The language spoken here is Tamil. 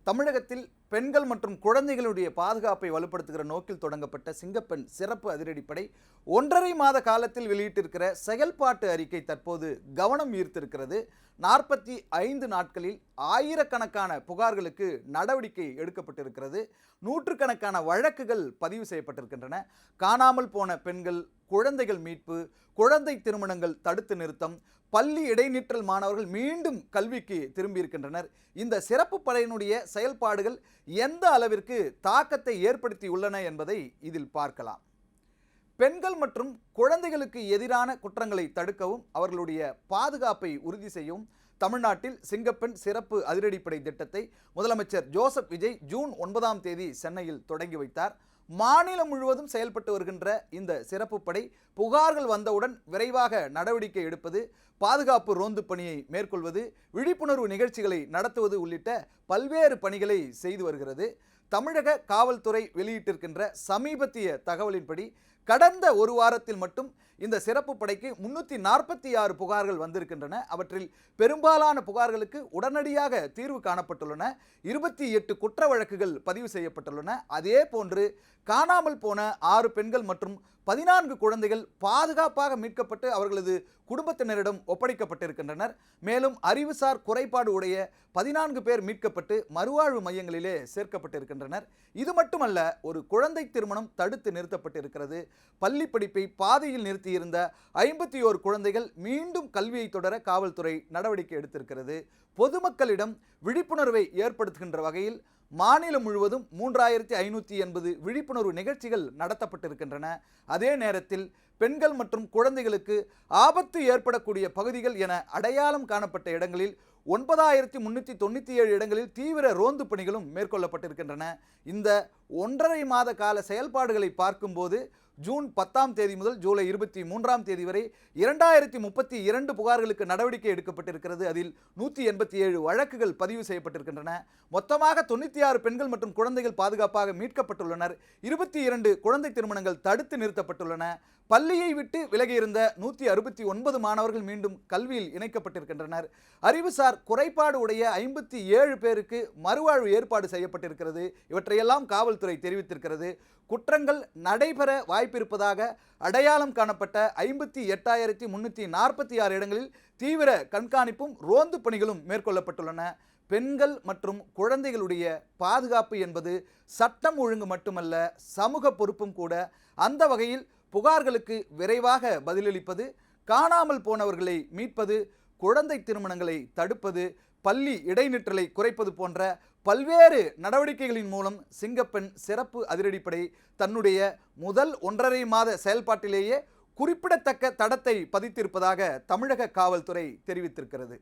தமிழகத்தில் பெண்கள் மற்றும் குழந்தைகளுடைய பாதுகாப்பை வலுப்படுத்துகிற நோக்கில் தொடங்கப்பட்ட சிங்கப்பெண் சிறப்பு அதிரடிப்படை 1.5 மாத காலத்தில் வெளியிட்டிருக்கிற செயல்பாட்டு அறிக்கை தற்போது கவனம் ஈர்த்திருக்கிறது. 45 நாட்களில் ஆயிரக்கணக்கான புகார்களுக்கு நடவடிக்கை எடுக்கப்பட்டிருக்கிறது. நூற்றுக்கணக்கான வழக்குகள் பதிவு செய்யப்பட்டிருக்கின்றன. காணாமல் போன பெண்கள், குழந்தைகள் மீட்பு, குழந்தை திருமணங்கள் தடுத்து நிறுத்தம், பள்ளி இடைநிற்றல் மாணவர்கள் மீண்டும் கல்விக்கு திரும்பியிருக்கின்றனர். இந்த சிறப்பு படையினுடைய செயல்பாடுகள் எந்த அளவிற்கு தாக்கத்தை ஏற்படுத்தியுள்ளன என்பதை இதில் பார்க்கலாம். பெண்கள் மற்றும் குழந்தைகளுக்கு எதிரான குற்றங்களை தடுக்கவும் அவர்களுடைய பாதுகாப்பை உறுதி செய்யவும் தமிழ்நாட்டில் சிங்கப்பெண் சிறப்பு அதிரடிப்படை திட்டத்தை முதலமைச்சர் ஜோசப் விஜய் ஜூன் 9ஆம் தேதி சென்னையில் தொடங்கி வைத்தார். மாநிலம் முழுவதும் செயல்பட்டு வருகின்ற இந்த சிறப்பு படை புகார்கள் வந்தவுடன் விரைவாக நடவடிக்கை எடுப்பது, பாதுகாப்பு ரோந்து பணியை மேற்கொள்வது, விழிப்புணர்வு நிகழ்ச்சிகளை நடத்துவது உள்ளிட்ட பல்வேறு பணிகளை செய்து வருகிறது. தமிழக காவல்துறை வெளியிட்டிருக்கின்ற சமீபத்திய தகவலின்படி கடந்த ஒரு வாரத்தில் மட்டும் இந்த சிறப்பு படைக்கு 346 புகார்கள் வந்திருக்கின்றன. அவற்றில் பெரும்பாலான புகார்களுக்கு உடனடியாக தீர்வு காணப்பட்டுள்ளன. 28 குற்ற வழக்குகள் பதிவு செய்யப்பட்டுள்ளன. அதே போன்று காணாமல் போன 6 பெண்கள் மற்றும் 14 குழந்தைகள் பாதுகாப்பாக மீட்கப்பட்டு அவர்களது குடும்பத்தினரிடம் ஒப்படைக்கப்பட்டிருக்கின்றனர். மேலும் அறிவுசார் குறைபாடு உடைய 14 பேர் மீட்கப்பட்டு மறுவாழ்வு மையங்களிலே சேர்க்கப்பட்டிருக்கின்றனர். இது மட்டுமல்ல, ஒரு குழந்தை திருமணம் தடுத்து நிறுத்தப்பட்டிருக்கிறது. பள்ளி படிப்பை பாதையில் நிறுத்தியிருந்த 51 குழந்தைகள் மீண்டும் கல்வியை தொடர காவல்துறை நடவடிக்கை எடுத்திருக்கிறது. பொதுமக்களிடம் விழிப்புணர்வை ஏற்படுத்துகின்ற வகையில் மாநிலம் முழுவதும் 3580 விழிப்புணர்வு நிகழ்ச்சிகள் நடத்தப்பட்டிருக்கின்றன. அதே நேரத்தில் பெண்கள் மற்றும் குழந்தைகளுக்கு ஆபத்து ஏற்படக்கூடிய பகுதிகள் என அடையாளம் காணப்பட்ட இடங்களில் 9397 இடங்களில் தீவிர ரோந்து பணிகளும் மேற்கொள்ளப்பட்டிருக்கின்றன. இந்த 1.5 மாத கால செயல்பாடுகளை பார்க்கும்போது ஜூன் 10ஆம் தேதி முதல் ஜூலை 23ஆம் தேதி வரை 2032 புகார்களுக்கு நடவடிக்கை எடுக்கப்பட்டிருக்கிறது. அதில் 187 வழக்குகள் பதிவு செய்யப்பட்டிருக்கின்றன. மொத்தமாக 96 பெண்கள் மற்றும் குழந்தைகள் பாதுகாப்பாக மீட்கப்பட்டுள்ளனர். 22 குழந்தை திருமணங்கள் தடுத்து நிறுத்தப்பட்டுள்ளன. பள்ளியை விட்டு விலகியிருந்த 169 மாணவர்கள் மீண்டும் கல்வியில் இணைக்கப்பட்டிருக்கின்றனர். அறிவுசார் குறைபாடு உடைய 57 பேருக்கு மறுவாழ்வு ஏற்பாடு செய்யப்பட்டிருக்கிறது. இவற்றையெல்லாம் காவல்துறை தெரிவித்திருக்கிறது. குற்றங்கள் நடைபெற வாய்ப்பிருப்பதாக அடையாளம் காணப்பட்ட 58,346 இடங்களில் தீவிர கண்காணிப்பும் ரோந்து பணிகளும் மேற்கொள்ளப்பட்டுள்ளன. பெண்கள் மற்றும் குழந்தைகளுடைய பாதுகாப்பு என்பது சட்டம் ஒழுங்கு மட்டுமல்ல, சமூக பொறுப்பும் கூட. அந்த வகையில் புகார்களுக்கு விரைவாக பதிலளிப்பது, காணாமல் போனவர்களை மீட்பது, குழந்தை திருமணங்களை தடுப்பது, பள்ளி இடைநிற்றலை குறைப்பது போன்ற பல்வேறு நடவடிக்கைகளின் மூலம் சிங்கப்பெண் சிறப்பு அதிரடிப்படை தன்னுடைய முதல் 1.5 மாத செயல்பாட்டிலேயே குறிப்பிடத்தக்க தடத்தை பதித்திருப்பதாக தமிழக காவல்துறை தெரிவித்திருக்கிறது.